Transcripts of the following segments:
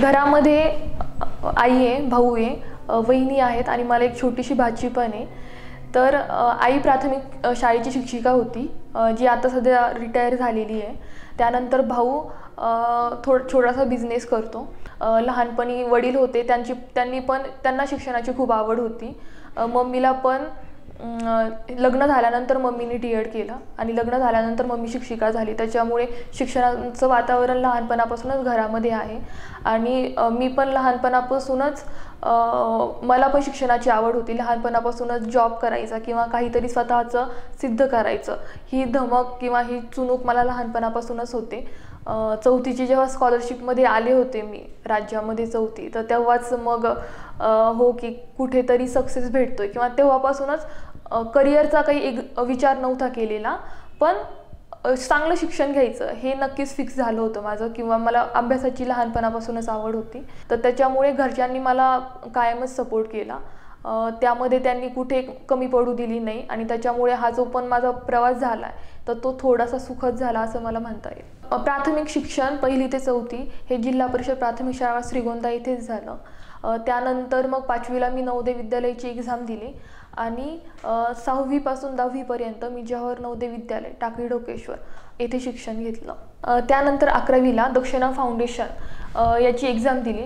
घरामध्ये आई आहे, भाऊ आहे, वहिनी आहेत आणि मला एक छोटीशी भाची पण आहे. तर आई प्राथमिक शाळेची शिक्षिका होती, जी आता सध्या रिटायर झालेली आहे. त्यानंतर भाऊ छोटासा बिझनेस करतो. लहानपणी वडील होते, त्यांना शिक्षणाची खूप आवड होती. मम्मीला पण लग्न झाल्यानंतर मम्मीने D.Ed केलं आणि लग्न झाल्यानंतर मम्मी शिक्षिका झाली. त्याच्यामुळे शिक्षणाचं वातावरण लहानपणापासूनच घरामध्ये आहे. आणि मी पण लहानपणापासूनच मला पण शिक्षणाची आवड होती. लहानपणापासूनच जॉब करायचा किंवा काहीतरी स्वतःचं सिद्ध करायचं, ही धमक किंवा ही चुणूक मला लहानपणापासूनच होते. चौथीची जेव्हा स्कॉलरशिपमध्ये आले होते मी, राज्यामध्ये 4थी, तर तेव्हाच मग हो की कुठेतरी सक्सेस भेटतोय किंवा तेव्हापासूनच करिअरचा काही एक विचार नव्हता केलेला, पण चांगलं शिक्षण घ्यायचं हे नक्कीच फिक्स झालं होतं माझं. किंवा मला अभ्यासाची लहानपणापासूनच आवड होती, तर त्याच्यामुळे घरच्यांनी मला कायमच सपोर्ट केला. त्यामध्ये त्यांनी कुठे कमी पडू दिली नाही आणि त्याच्यामुळे हा जो पण माझा प्रवास झाला आहे तर तो थोडासा सुखद झाला असं मला म्हणता येईल. प्राथमिक शिक्षण 1ली ते 4थी हे जिल्हा परिषद प्राथमिक शाळा श्रीगोंदा इथेच झालं. त्यानंतर मग 5वीला मी नवोदय विद्यालयाची एक्झाम दिली आणि 6वी पासून 10वी पर्यंत मी जवाहर नवोदय विद्यालय टाकळी ढोकेश्वर येथे शिक्षण घेतलं. त्यानंतर 11वीला दक्षिणा फाउंडेशन याची एक्झाम दिली,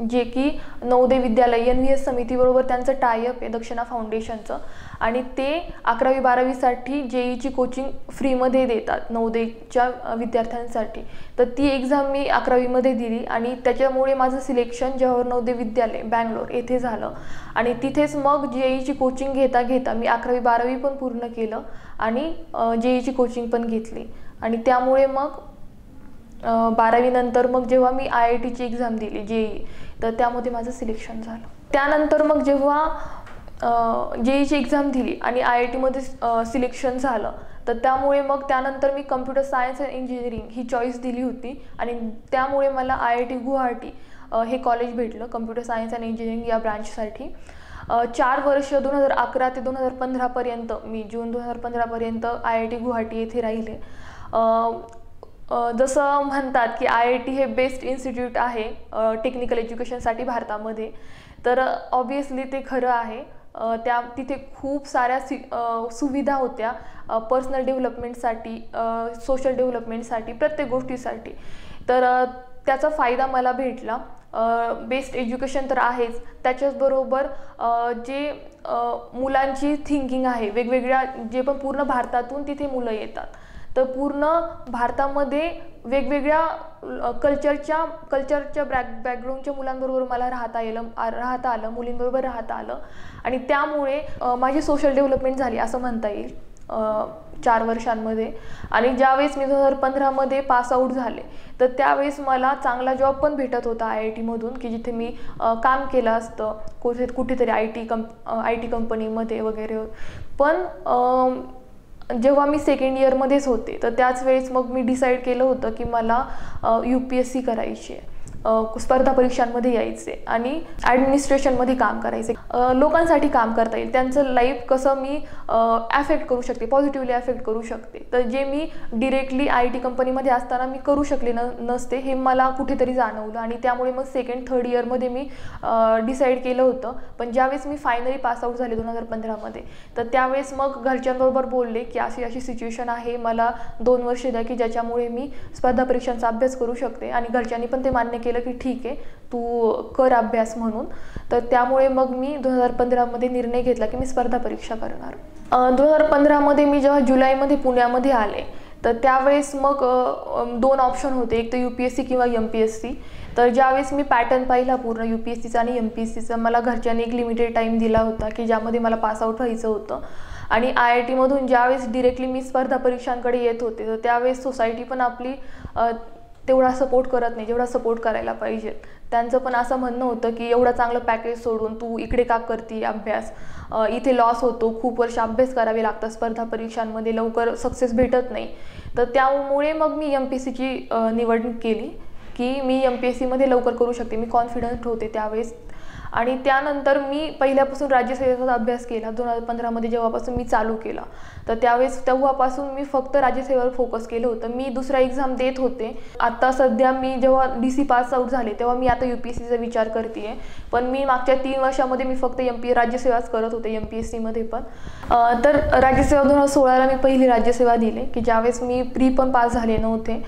जे की नवोदय विद्यालय NVS समितीबरोबर त्यांचं टायअप आहे दक्षिणा फाउंडेशनचं. आणि ते 11वी 12वीसाठी JEEची कोचिंग फ्रीमध्ये देतात नवोदयच्या विद्यार्थ्यांसाठी. तर ती एक्झाम मी 11वीमध्ये दिली आणि त्याच्यामुळे माझं सिलेक्शन जवाहर नवोदय विद्यालय बँगलोर येथे झालं. आणि तिथेच मग JEEची कोचिंग घेता घेता मी 11वी 12वी पण पूर्ण केलं आणि JEEची कोचिंग पण घेतली. आणि त्यामुळे मग 12वी नंतर मग जेव्हा मी IITची एक्झाम दिली JEE, तर त्यामध्ये माझं सिलेक्शन झालं. त्यानंतर मग जेव्हा JEEची एक्झाम दिली आणि IITमध्ये सिलेक्शन झालं, तर त्यामुळे मग त्यानंतर मी कम्प्युटर सायन्स अँड इंजिनिअरिंग ही चॉईस दिली होती आणि त्यामुळे मला IIT गुवाहाटी हे कॉलेज भेटलं कम्प्युटर सायन्स अँड इंजिनिअरिंग या ब्रांचसाठी. 4 वर्ष 2011 ते 2015 पर्यंत मी जून 2015 पर्यंत IIT गुवाहाटी येथे राहिले. जसं म्हणतात की IIT हे बेस्ट इन्स्टिट्यूट आहे टेक्निकल एज्युकेशनसाठी भारतामध्ये, तर ऑब्वियसली ते खरं आहे. तिथे खूप साऱ्या सुविधा होत्या पर्सनल डेव्हलपमेंटसाठी, सोशल डेव्हलपमेंटसाठी, प्रत्येक गोष्टीसाठी. तर त्याचा फायदा मला भेटला. बेस्ट एज्युकेशन तर आहेच, त्याच्याचबरोबर जे मुलांची थिंकिंग आहे वेगवेगळ्या, जे पण पूर्ण भारतातून तिथे मुलं येतात, तर पूर्ण भारतामध्ये वेगवेगळ्या कल्चरच्या बॅकग्राऊंडच्या मुलांबरोबर मला राहता आलं, मुलींबरोबर राहता आलं. आणि त्यामुळे माझी सोशल डेव्हलपमेंट झाली असं म्हणता येईल 4 वर्षांमध्ये. आणि ज्यावेळेस मी 2015मध्ये पासआउट झाले, तर त्यावेळेस मला चांगला जॉब पण भेटत होता IITमधून, की जिथे मी काम केलं असतं कुठेतरी IT कंपनीमध्ये वगैरे. पण जेव्हा मी 2nd इयरमध्येच होते, तर त्याच वेळेस मग मी डिसाईड केलं होतं की मला UPSC करायची आहे, स्पर्धा परीक्षांमध्ये यायचे आणि ॲडमिनिस्ट्रेशनमध्ये काम करायचे. लोकांसाठी काम करता येईल, त्यांचं लाईफ कसं मी ॲफेक्ट करू शकते, पॉझिटिव्हली ॲफेक्ट करू शकते, तर जे मी डिरेक्टली IT कंपनीमध्ये असताना मी करू शकले नसते हे मला कुठेतरी जाणवलं. आणि त्यामुळे मग 2nd 3rd इयरमध्ये मी डिसाईड केलं होतं. पण ज्यावेळेस मी फायनली पासआउट झाले 2015मध्ये, तर त्यावेळेस मग घरच्यांबरोबर बोलले की अशी सिच्युएशन आहे, मला 2 वर्ष द्या की ज्याच्यामुळे मी स्पर्धा परीक्षांचा अभ्यास करू शकते. आणि घरच्यांनी पण ते मान्य केलं की ठीक आहे तू कर अभ्यास म्हणून. तर त्यामुळे मग मी 2015मध्ये निर्णय घेतला की मी स्पर्धा परीक्षा करणार. 2015मध्ये मी जेव्हा जुलैमध्ये पुण्यामध्ये आले, तर त्यावेळेस मग 2 ऑप्शन होते, एक तर UPSC किंवा MPSC. तर ज्यावेळेस मी पॅटर्न पाहिला पूर्ण UPSCचा आणि MPSCचा, मला घरच्यांनी एक लिमिटेड टाईम दिला होता की ज्यामध्ये मला पासआउट व्हायचं होतं. आणि IITमधून ज्यावेळेस डिरेक्टली मी स्पर्धा परीक्षांकडे येत होते, तर त्यावेळेस सोसायटी पण आपली तेवढा सपोर्ट करत नाही जेवढा सपोर्ट करायला पाहिजे. त्यांचं पण असं म्हणणं होतं की एवढं चांगलं पॅकेज सोडून तू इकडे का करते अभ्यास, इथे लॉस होतो, खूप वर्ष अभ्यास करावे लागतात स्पर्धा परीक्षांमध्ये, लवकर सक्सेस भेटत नाही. तर त्यामुळे मग मी MPSCची निवड केली की मी MPSCमध्ये लवकर करू शकते, मी कॉन्फिडंट होते त्यावेळेस. आणि त्यानंतर मी पहिल्यापासून राज्यसेवेचा अभ्यास केला 2015 मध्ये जेव्हापासून मी चालू केला. तर तेव्हापासून मी फक्त राज्यसेवेवर फोकस केलं होतं. मी दुसरा एक्झाम देत होते. आता सध्या मी जेव्हा DC पास आउट झाले तेव्हा मी आता UPSCचा विचार करते. पण मी मागच्या 3 वर्षामध्ये मी फक्त राज्यसेवाच करत होते MPSC मध्ये पण. तर राज्यसेवा 2016ला मी पहिली राज्यसेवा दिली की ज्यावेळेस मी प्री पण पास झाले नव्हते.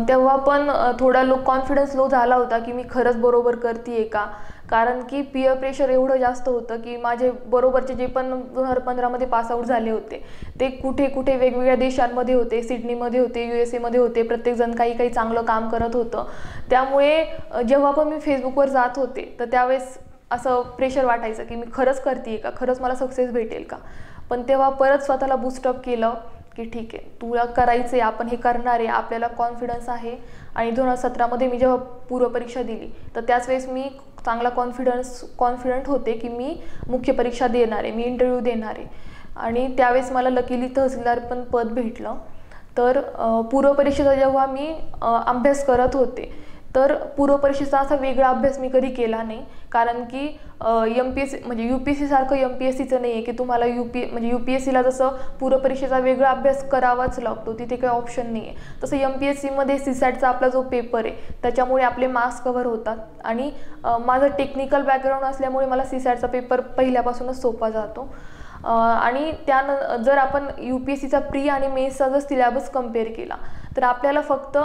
तेव्हा पण थोडा कॉन्फिडन्स लो झाला होता की मी खरंच बरोबर करते का, कारण की पीअर प्रेशर एवढं जास्त होतं की माझे बरोबरचे जे पण 2015 मध्ये पास आउट झाले होते ते कुठे कुठे वेगवेगळ्या देशांमध्ये होते, सिडनीमध्ये होते, USA मध्ये होते, प्रत्येकजण काही चांगलं काम करत होतं. त्यामुळे जेव्हा पण मी फेसबुकवर जात होते तर त्यावेळेस असं प्रेशर वाटायचं की मी खरंच करते का, खरंच मला सक्सेस भेटेल का. पण तेव्हा परत स्वतःला बूस्टअप केलं की ठीक आहे, तुला करायचं आहे, आपण हे करणार आहे, आपल्याला कॉन्फिडन्स आहे. आणि 2017 मध्ये मी जेव्हा पूर्वपरीक्षा दिली तर त्याच वेळेस मी चांगला कॉन्फिडंट होते की मी मुख्य परीक्षा देणार आहे, मी इंटरव्ह्यू देणार आहे. आणि त्यावेळेस मला लकीली तहसीलदार पण पद भेटलं. तर पूर्वपरीक्षेचा जेव्हा मी अभ्यास करत होते तर पूर्वपरीक्षेचा असा वेगळा अभ्यास मी कधी केला नाही, कारण की MPSC म्हणजे UPSC सारखं MPSCचं नाही आहे की तुम्हाला UPSCला जसं पूर्वपरीक्षेचा वेगळा अभ्यास करावाच लागतो, तिथे काही ऑप्शन नाही आहे. तसं MPSCमध्ये CSATचा आपला जो पेपर आहे त्याच्यामुळे आपले मार्क्स कव्हर होतात. आणि माझं टेक्निकल बॅकग्राऊंड असल्यामुळे मला CSATचा पेपर पहिल्यापासूनच सोपा जातो. आणि जर आपण UPSCचा प्री आणि मेन्सचा जर सिलेबस कम्पेअर केला तर आपल्याला फक्त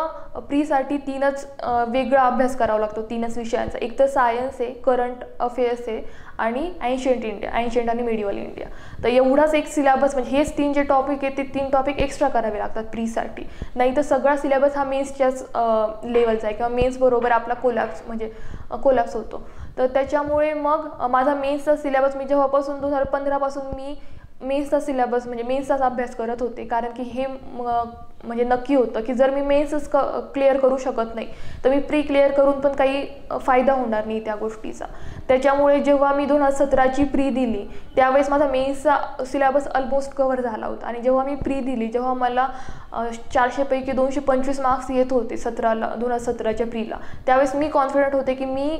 प्रीसाठी 3च वेगळा अभ्यास करावा लागतो, 3च विषयांचा. एक तर सायन्स आहे, करंट अफेअर्स आहे आणि एन्शियंट आणि मिडिवल इंडिया. तर एवढाच एक सिलेबस, म्हणजे हेच 3 जे टॉपिक आहेत ते 3 टॉपिक एक्स्ट्रा करावे लागतात प्रीसाठी. नाही तर सगळा सिलेबस हा मेन्सच्याच लेवलचा आहे किंवा मेन्स बरोबर आपला कोलॅप्स होतो. तर त्याच्यामुळे मग माझा मेन्सचा सिलेबस मी जेव्हापासून 2015 पासून मी मेन्सचा सिलेबस म्हणजे मेन्सचाच अभ्यास करत होते, कारण की हे म्हणजे नक्की होतं की जर मी मेन्सच क्लिअर करू शकत नाही तर मी प्री क्लिअर करून पण काही फायदा होणार नाही त्या गोष्टीचा. त्याच्यामुळे जेव्हा मी 2017ची प्री दिली त्यावेळेस माझा मेन्सचा सिलेबस ऑलमोस्ट कव्हर झाला होता. आणि जेव्हा मी प्री दिली, जेव्हा मला 400 पैकी 225 मार्क्स येत होते 2017च्या प्रीला, त्यावेळेस मी कॉन्फिडंट होते की मी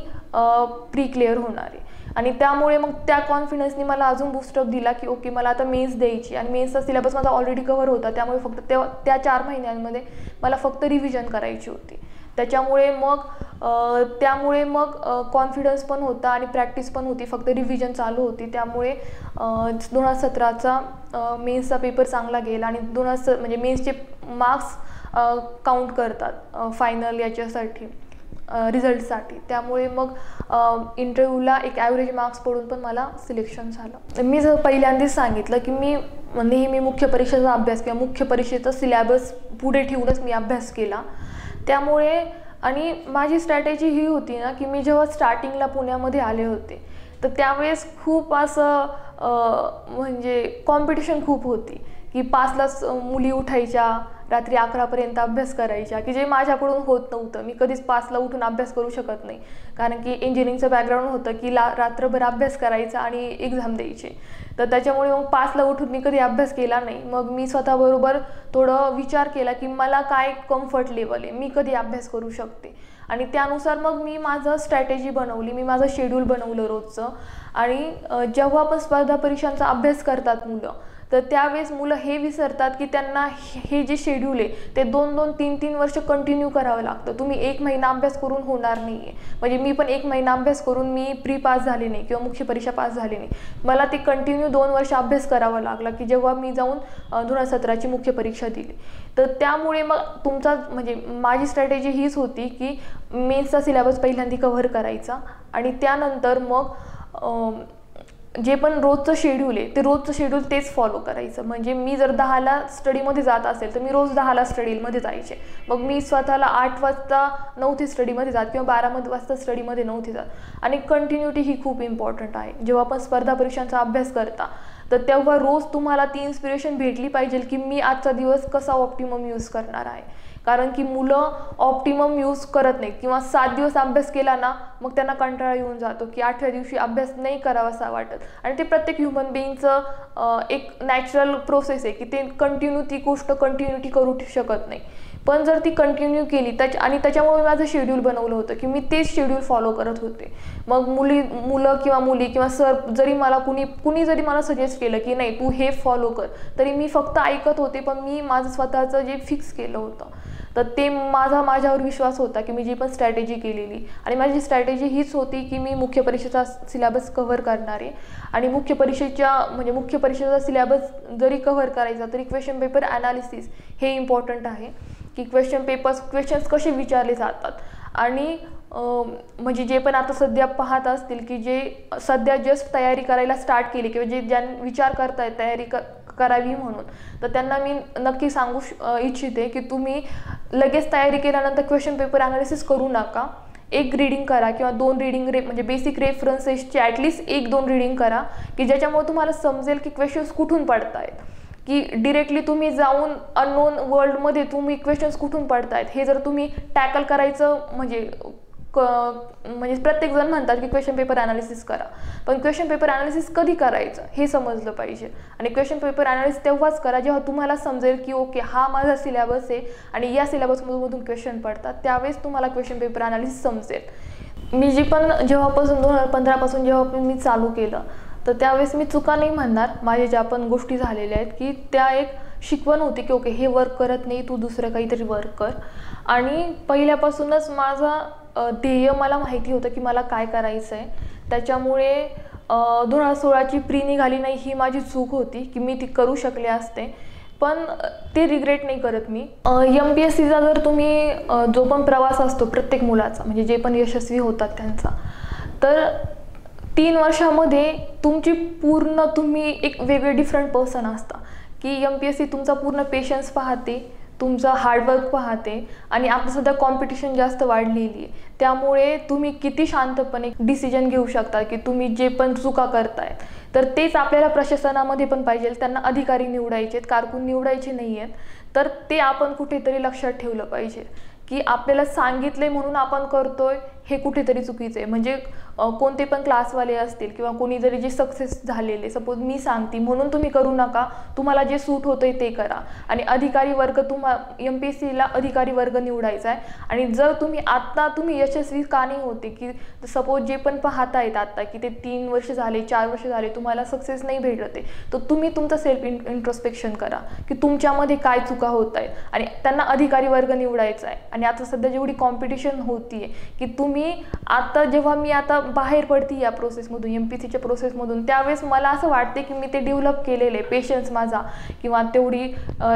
प्री क्लिअर होणार आहे. आणि त्यामुळे मग त्या कॉन्फिडन्सनी मला अजून बूस्टअप दिला की ओके, मला आता मेन्स द्यायची. आणि मेन्सचा सिलेबस माझा ऑलरेडी कव्हर होता, त्यामुळे फक्त त्या 4 महिन्यांमध्ये मला फक्त रिव्हिजन करायची होती. त्यामुळे मग कॉन्फिडन्स पण होता आणि प्रॅक्टिस पण होती, फक्त रिव्हिजन चालू होती. त्यामुळे 2017चा मेन्सचा पेपर चांगला गेला. आणि म्हणजे मेन्सचे मार्क्स काउंट करतात फायनल याच्यासाठी, रिझल्टसाठी. त्यामुळे मग इंटरव्ह्यूला एक ॲव्हरेज मार्क्स पडून पण मला सिलेक्शन झालं. मी जर पहिल्यांदाच सांगितलं की मी नेहमी मुख्य परीक्षेचा अभ्यास किंवा मुख्य परीक्षेचा सिलेबस पुढे ठेवूनच मी अभ्यास केला. त्यामुळे आणि माझी स्ट्रॅटेजी ही होती ना की मी जेव्हा स्टार्टिंगला पुण्यामध्ये आले होते तर त्यावेळेस खूप असं म्हणजे कॉम्पिटिशन खूप होती की 5लाच मुली उठायच्या, रात्री 11पर्यंत अभ्यास करायच्या, की जे माझ्याकडून होत नव्हतं. मी कधीच 5ला उठून अभ्यास करू शकत नाही, कारण की इंजिनिअरिंगचं बॅकग्राऊंड होतं की रात्रभर अभ्यास करायचा आणि एक्झाम द्यायची. तर त्याच्यामुळे मग 5ला उठून मी कधी अभ्यास केला नाही. मग मी स्वतःबरोबर थोडं विचार केला की मला काय कम्फर्ट लेवल आहे, मी कधी अभ्यास करू शकते. आणि त्यानुसार मग मी माझं स्ट्रॅटेजी बनवली, मी माझं शेड्यूल बनवलं रोजचं. आणि जेव्हा पण स्पर्धा परीक्षांचा अभ्यास करतात मुलं तर त्यावेळेस मुलं हे विसरतात की त्यांना हे जे शेड्यूल आहे ते 2-2, 3-3 वर्ष कंटिन्यू करावं लागतं. तुम्ही 1 महिना अभ्यास करून होणार नाही आहे. म्हणजे मी पण 1 महिना अभ्यास करून मी प्री पास झाले नाही किंवा मुख्य परीक्षा पास झाली नाही. मला ते कंटिन्यू 2 वर्ष अभ्यास करावा लागला की जेव्हा मी जाऊन 2017ची मुख्य परीक्षा दिली. तर त्यामुळे मग म्हणजे माझी स्ट्रॅटेजी हीच होती की मेन्सचा सिलेबस पहिल्यांदा कव्हर करायचा आणि त्यानंतर मग जे पण रोजचं शेड्यूल आहे ते रोजचं शेड्यूल तेच फॉलो करायचं. म्हणजे मी जर 10ला स्टडीमध्ये जात असेल तर मी रोज 10ला स्टडीमध्ये जायचे. मग मी स्वतःला 8 वाजता नव्हते स्टडीमध्ये जात किंवा 12 वाजता स्टडीमध्ये नव्हते जात. आणि कंटिन्युटी ही खूप इम्पॉर्टंट आहे. जेव्हा आपण स्पर्धा परीक्षांचा अभ्यास करता तर तेव्हा रोज तुम्हाला ती इन्स्पिरेशन भेटली पाहिजे की मी आजचा दिवस कसा ऑप्टिमम यूज करणार आहे. कारण की मुलं ऑप्टिमम यूज करत नाहीत किंवा 7 दिवस अभ्यास केला ना मग त्यांना कंटाळा येऊन जातो की 8व्या दिवशी अभ्यास नाही करावासा वाटत. आणि ते प्रत्येक ह्युमन बिईंगचं एक नॅचरल प्रोसेस आहे की ते ती गोष्ट कंटिन्युटी करू शकत नाही. पण जर ती कंटिन्यू केली आणि त्याच्यामुळे माझं शेड्यूल बनवलं होतं की मी तेच शेड्यूल फॉलो करत होते. मग मुलं किंवा मुली किंवा सर जरी मला कुणी जरी मला सजेस्ट केलं की नाही तू हे फॉलो कर, तरी मी फक्त ऐकत होते. पण मी माझं स्वतःचं जे फिक्स केलं होतं, तर ते माझ्यावर विश्वास होता की मी जी पण स्ट्रॅटेजी केलेली, आणि माझी स्ट्रॅटेजी हीच होती की मी मुख्य परीक्षेचा सिलेबस कव्हर करणार आहे. आणि मुख्य परीक्षेचा सिलेबस जरी कव्हर करायचा तरी क्वेश्चन पेपर ॲनालिसिस हे इम्पॉर्टंट आहे की क्वेश्चन्स कसे विचारले जातात. आणि म्हणजे जे पण आता सध्या पाहत असतील की जे सध्या जस्ट तयारी करायला स्टार्ट केली किंवा जे ज्यांनी विचार करतायत तयारी करावी म्हणून, तर त्यांना मी नक्की सांगू इच्छिते की तुम्ही लगेच तयारी केल्यानंतर क्वेश्चन पेपर ॲनालिसिस करू नका. एक रीडिंग करा किंवा 2 रीडिंग म्हणजे बेसिक रेफरन्सेसची ॲटलिस्ट 1-2 रीडिंग करा की ज्याच्यामुळे तुम्हाला समजेल की क्वेश्चन्स कुठून पडतायत. की डिरेक्टली तुम्ही जाऊन अननोन वर्ल्डमध्ये तुम्ही क्वेश्चन्स कुठून पडतायत हे जर तुम्ही टॅकल करायचं म्हणजे प्रत्येकजण म्हणतात की क्वेश्चन पेपर ॲनालिसिस करा, पण क्वेश्चन पेपर ॲनालिसिस कधी करायचं हे समजलं पाहिजे. आणि क्वेश्चन पेपर ॲनालिसिस तेव्हाच करा जेव्हा तुम्हाला समजेल की ओके हा माझा सिलेबस आहे आणि या सिलेबसमधून क्वेश्चन पडतात, त्यावेळेस तुम्हाला क्वेश्चन पेपर ॲनालिसिस समजेल. मी जेव्हापासून 2015 पासून जेव्हा मी चालू केलं, तर त्यावेळेस मी चुका नाही म्हणणार, माझ्या ज्या पण गोष्टी झालेल्या आहेत की त्या एक शिकवण होती की ओके हे वर्क करत नाही, तू दुसरं काहीतरी वर्क कर. आणि पहिल्यापासूनच माझा ध्येय मला माहिती होतं की मला काय करायचं आहे. त्याच्यामुळे 2016ची प्री निघाली नाही ही माझी चूक होती की मी ती करू शकले असते, पण ते रिग्रेट नाही करत मी. MPSCचा जर तुम्ही जो पण प्रवास असतो प्रत्येक मुलाचा, म्हणजे जे पण यशस्वी होतात त्यांचा, तर 3 वर्षामध्ये तुम्ही एक वेगळे डिफरंट पर्सन असता. की MPSC तुमचा पूर्ण पेशन्स पाहते, तुमचा हार्डवर्क पाहते, आणि आता सध्या कॉम्पिटिशन जास्त वाढलेली आहे, त्यामुळे तुम्ही किती शांतपणे डिसिजन घेऊ शकता की तुम्ही जे पण चुका करताय. तर तेच आपल्याला प्रशासनामध्ये पण पाहिजे. त्यांना अधिकारी निवडायचे आहेत, कारकून निवडायचे नाही आहेत. तर ते आपण कुठेतरी लक्षात ठेवलं पाहिजे की आपल्याला सांगितले म्हणून आपण करतोय हे कुठेतरी चुकीचं आहे. म्हणजे कोणते पण क्लासवाले असतील किंवा कोणी जरी जे सक्सेस झालेले, सपोज मी सांगते म्हणून तुम्ही करू नका, तुम्हाला जे सूट होतंय ते करा. आणि अधिकारी वर्ग MPSCला अधिकारी वर्ग निवडायचा आहे. आणि जर तुम्ही यशस्वी का नाही होते, की सपोज जे पण पाहतायत आता की ते 3 वर्ष झाले 4 वर्ष झाले तुम्हाला सक्सेस नाही भेटत आहे, तर तुम्ही तुमचं सेल्फ इंट्रोस्पेक्शन करा की तुमच्यामध्ये काय चुका होत आहेत, आणि त्यांना अधिकारी वर्ग निवडायचा आहे. आणि आता सध्या जेवढी कॉम्पिटिशन होती आहे की जेव्हा मी आता बाहेर पडते या प्रोसेसमधून, MPSCच्या प्रोसेसमधून, त्यावेळेस मला असं वाटते की मी ते डेव्हलप केलेले पेशन्स माझा, किंवा तेवढी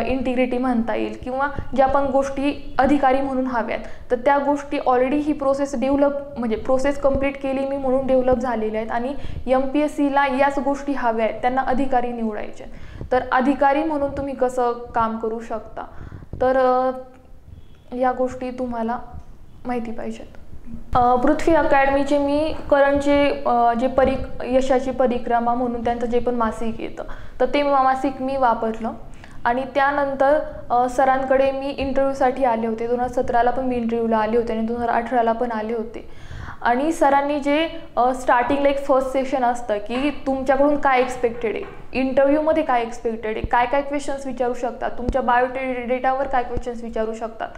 इंटिग्रिटी म्हणता येईल, किंवा ज्या पण गोष्टी अधिकारी म्हणून हव्यात, तर त्या गोष्टी ऑलरेडी ही प्रोसेस कंप्लीट केली मी म्हणून डेव्हलप झालेल्या आहेत. आणि MPSCला याच गोष्टी हव्या आहेत, त्यांना अधिकारी निवडायचे. तर अधिकारी म्हणून तुम्ही कसं काम करू शकता, तर या गोष्टी तुम्हाला माहिती पाहिजेत. पृथ्वी अकॅडमीचे मी करंटचे यशाची परिक्रमा म्हणून त्यांचं जे पण मासिक येतं, तर ते मासिक मी वापरलं. आणि त्यानंतर सरांकडे मी इंटरव्ह्यूसाठी आले होते. 2017ला पण मी इंटरव्ह्यूला आले होते आणि 2018ला पण आले होते. आणि सरांनी जे स्टार्टिंगला एक फर्स्ट सेशन असतं की तुमच्याकडून काय एक्सपेक्टेड आहे, इंटरव्ह्यूमध्ये काय एक्सपेक्टेड आहे, काय क्वेश्चन्स विचारू शकतात, तुमच्या बायोडेटावर काय क्वेश्चन्स विचारू शकतात.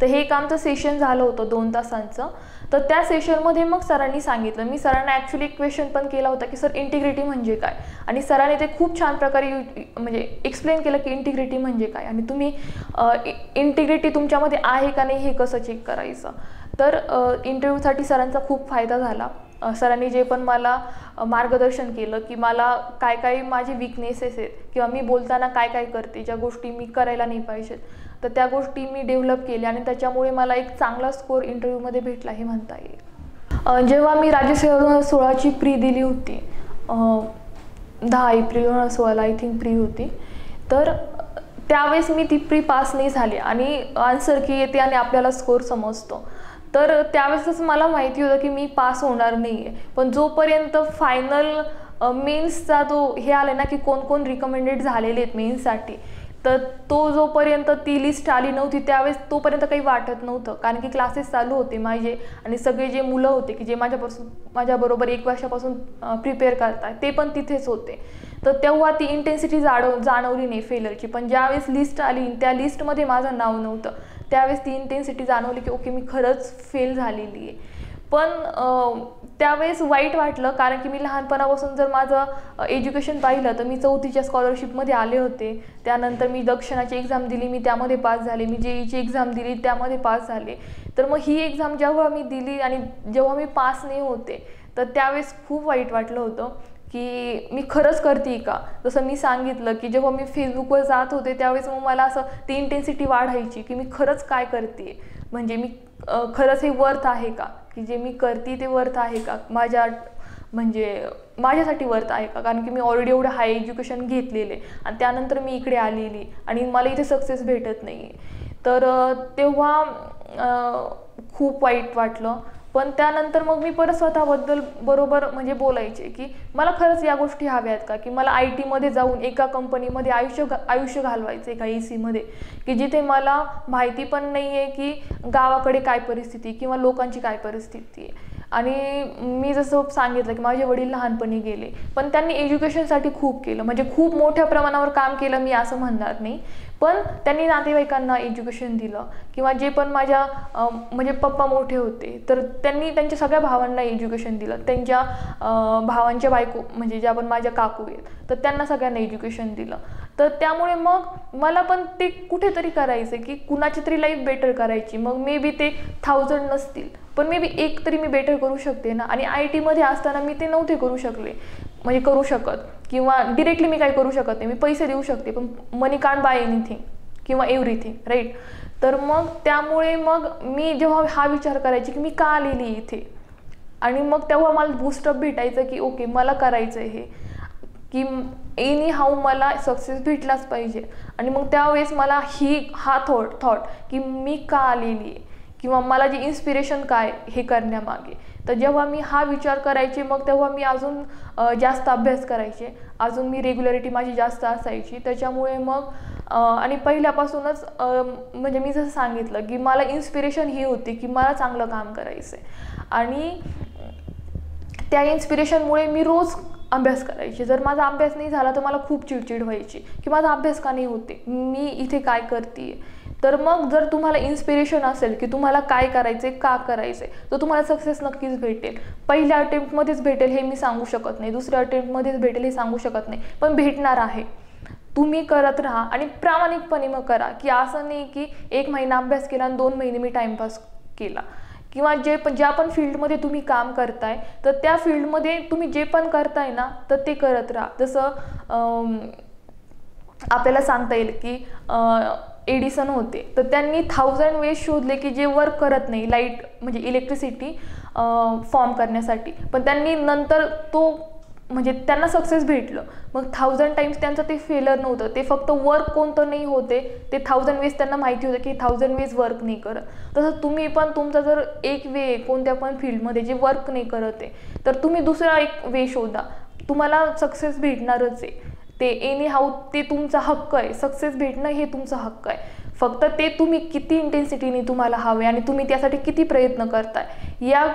तर हे एक आमचं सेशन झालं होतं 2 तासांचं. तर त्या सेशनमध्ये मग सरांनी सांगितलं, मी सरांना ॲक्च्युली एक क्वेश्चन पण केला होता की सर इंटिग्रिटी म्हणजे काय, आणि सरांनी ते खूप छान प्रकारे म्हणजे एक्सप्लेन केलं की इंटिग्रिटी म्हणजे काय, आणि तुम्ही इंटिग्रिटी तुमच्यामध्ये आहे का नाही हे कसं चेक करायचं. तर इंटरव्ह्यूसाठी सरांचा खूप फायदा झाला. सरांनी जे पण मला मार्गदर्शन केलं की मला काय माझे विकनेसेस आहेत, किंवा मी बोलताना काय करते, ज्या गोष्टी मी करायला नाही पाहिजेत, तर त्या गोष्टी मी डेव्हलप केल्या, आणि त्याच्यामुळे मला एक चांगला स्कोर इंटरव्ह्यूमध्ये भेटला हे म्हणता येईल. जेव्हा मी राज्यसेवा 2016ची प्री दिली होती, 10 एप्रिल 2016 आय थिंक प्री होती, तर त्यावेळेस मी ती प्री पास नाही झाली. आणि आन्सर की येते आणि आपल्याला स्कोर समजतो, तर त्यावेळेसच मला माहिती होतं की मी पास होणार नाही आहे. पण जोपर्यंत फायनल मेन्सचा हे आलं ना की कोण रिकमेंडेड झालेले आहेत मेन्ससाठी, तर जोपर्यंत ती लिस्ट आली नव्हती त्यावेळेस तोपर्यंत काही वाटत नव्हतं, कारण की क्लासेस चालू होते माझे, आणि सगळे जे मुलं होते की जे माझ्याबरोबर 1 वर्षापासून प्रिपेअर करतात ते पण तिथेच होते. तर तेव्हा ती इंटेन्सिटी जाणवली नाही फेलरची. पण ज्यावेळेस लिस्ट आली त्या लिस्टमध्ये माझं नाव नव्हतं, त्यावेळेस ती इंटेन्सिटी जाणवली की ओके मी खरंच फेल झालेली आहे. पण त्यावेळेस वाईट वाटलं, कारण की मी लहानपणापासून जर माझं एज्युकेशन पाहिलं तर मी 4थीच्या स्कॉलरशिपमध्ये आले होते. त्यानंतर मी दक्षिणाची एक्झाम दिली, मी त्यामध्ये पास झाले. मी JEEची एक्झाम दिली, त्यामध्ये पास झाले. तर मग ही एक्झाम जेव्हा मी दिली आणि जेव्हा मी पास नाही होते तर त्यावेळेस खूप वाईट वाटलं होतं की मी खरंच करते का. जसं मी सांगितलं की जेव्हा मी फेसबुकवर जात होते त्यावेळेस मग मला असं ती इंटेन्सिटी वाढायची की मी खरंच काय करते, म्हणजे मी खरंच हे वर्थ आहे का, की जे मी करते ते वर्थ आहे का, माझ्यासाठी वर्थ आहे का. कारण की मी ऑलरेडी एवढं हाय एज्युकेशन घेतलेले आणि त्यानंतर मी इकडे आलेली आणि मला इथे सक्सेस भेटत नाही. तर तेव्हा खूप वाईट वाटलं. पण त्यानंतर मग मी परत स्वतःबद्दल बरोबर म्हणजे बोलायचे की मला खरंच या गोष्टी हव्यात का, की मला IT मध्ये जाऊन एका कंपनीमध्ये आयुष्य घालवायचं एका AC मध्ये, की जिथे मला माहिती पण नाही आहे की गावाकडे काय परिस्थिती किंवा लोकांची काय परिस्थिती आहे. आणि मी जसं सांगितलं की माझे वडील लहानपणी गेले, पण त्यांनी एज्युकेशनसाठी खूप केलं, म्हणजे खूप मोठ्या प्रमाणावर काम केलं मी असं म्हणणार नाही, पण त्यांनी नातेवाईकांना एज्युकेशन दिलं. किंवा जे पण माझ्या म्हणजे पप्पा मोठे होते तर त्यांनी त्यांच्या सगळ्या भावांना एज्युकेशन दिलं. त्यांच्या भावांच्या बायको म्हणजे ज्या पण माझ्या काकू आहेत तर त्यांना सगळ्यांना एज्युकेशन दिलं. तर त्यामुळे मग मला पण ते कुठेतरी करायचं की कुणाची तरी लाईफ बेटर करायची. मग मे बी ते 1000 नसतील पण मे बी एक तरी मी बेटर करू शकते ना. आणि IT मध्ये असताना मी ते नव्हते करू शकले, म्हणजे करू शकत, किंवा डिरेक्टली मी काय करू शकत नाही. मी पैसे देऊ शकते पण मनी कांट बाय एनिथिंग किंवा एव्हरीथिंग, राईट. तर मग त्यामुळे मग मी जेव्हा हा विचार करायची की मी का आलेली इथे, आणि मग तेव्हा मला बूस्टअप भेटायचं की ओके मला करायचं आहे हे, की एनी हाऊ मला सक्सेस भेटलाच पाहिजे. आणि मग त्यावेळेस मला हा थॉट की मी का आलेली आहे किंवा मला जी इन्स्पिरेशन काय हे करण्यामागे. तर जेव्हा मी हा विचार करायचे मग तेव्हा मी अजून जास्त अभ्यास करायचे, अजून मी रेग्युलरिटी माझी जास्त असायची. त्याच्यामुळे मग आणि पहिल्यापासूनच म्हणजे मी जसं सांगितलं की मला इन्स्पिरेशन ही होती की मला चांगलं काम करायचं आहे. आणि त्या इन्स्पिरेशनमुळे मी रोज अभ्यास करायचे. जर माझा अभ्यास नाही झाला तर मला खूप चिडचिड व्हायची की माझा अभ्यास का नाही होते, मी इथे काय करते. तर मग जर तुम्हाला इन्स्पिरेशन असेल की तुम्हाला काय करायचे, का करायचे, तर तुम्हाला सक्सेस नक्कीच भेटेल. पहिल्या अटेम्प्टमध्येच भेटेल हे मी सांगू शकत नाही, दुसऱ्या अटेम्प्टमध्येच भेटेल हे सांगू शकत नाही, पण भेटणार आहे. तुम्ही करत राहा आणि प्रामाणिकपणे मग करा, की असं नाही की 1 महिना अभ्यास केला आणि 2 महिने मी टाइमपास केला. किंवा ज्या पण फील्डमध्ये तुम्ही काम करताय तर त्या फील्डमध्ये तुम्ही जे पण करताय ना तर ते करत राहा. जसं आपल्याला सांगता येईल की एडिसन होते तर त्यांनी 1000 वेज शोधले की जे वर्क करत नाही, लाईट म्हणजे इलेक्ट्रिसिटी फॉर्म करण्यासाठी, पण त्यांनी नंतर तो म्हणजे त्यांना सक्सेस भेटलं. मग 1000 टाइम्स त्यांचं ते फेलर नव्हतं, ते फक्त वर्क कोणतं नाही होते, ते 1000 वेज त्यांना माहिती होतं की 1000 वेज वर्क नाही करत. तसं तुम्ही पण तुमचा जर एक वे कोणत्या पण फील्डमध्ये जे वर्क नाही करत आहे तर तुम्ही दुसरा एक वे शोधा, तुम्हाला सक्सेस भेटणारच आहे. ते एनी हाऊ ते तुमचा हक्क आहे, सक्सेस भेटणं हे तुमचा हक्क आहे. फक्त ते तुम्ही किती इंटेन्सिटीने तुम्हाला हवे आणि तुम्ही त्यासाठी किती प्रयत्न करताय या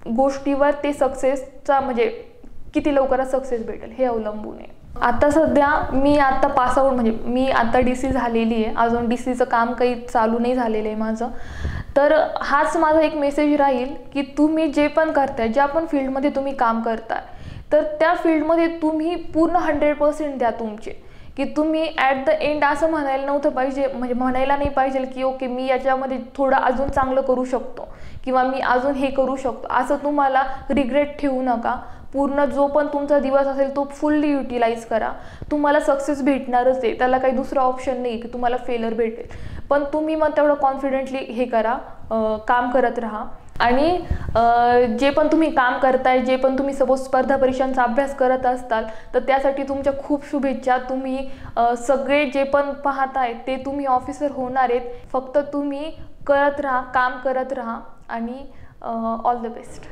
गोष्टीवर ते सक्सेसचा म्हणजे किती लवकरात सक्सेस भेटेल हे अवलंबून आहे. आता सध्या मी आता पासआउट म्हणजे मी आता DC झालेली आहे, अजून DCचं काम काही चालू नाही झालेलं आहे माझं. तर हाच माझा एक मेसेज राहील की तुम्ही जे पण करताय, ज्या पण फील्डमध्ये तुम्ही काम करताय तर त्या फील्डमध्ये तुम्ही पूर्ण 100% द्या तुमचे, की तुम्ही ॲट द एंड असं म्हणायला नव्हतं पाहिजे, म्हणजे म्हणायला नाही पाहिजे की ओके मी याच्यामध्ये थोडं अजून चांगलं करू शकतो किंवा मी अजून हे करू शकतो, असं तुम्हाला रिग्रेट ठेवू नका. पूर्ण जो पण तुमचा दिवस असेल तो फुल्ली युटिलाइज करा. तुम्हाला सक्सेस भेटणारच आहे, त्याला काही दुसरा ऑप्शन नाही की तुम्हाला फेलर भेटेल. पण तुम्ही मग तेवढं कॉन्फिडेंटली हे करा, काम करत राहा. आणि जे पण तुम्ही काम करताय, जे पण तुम्ही सपोज स्पर्धा परीक्षांचा अभ्यास करत असताल तर त्यासाठी तुमच्या खूप शुभेच्छा. तुम्ही सगळे जे पण पाहताय ते तुम्ही ऑफिसर होणार आहेत. फक्त तुम्ही करत राहा, काम करत राहा आणि ऑल द बेस्ट.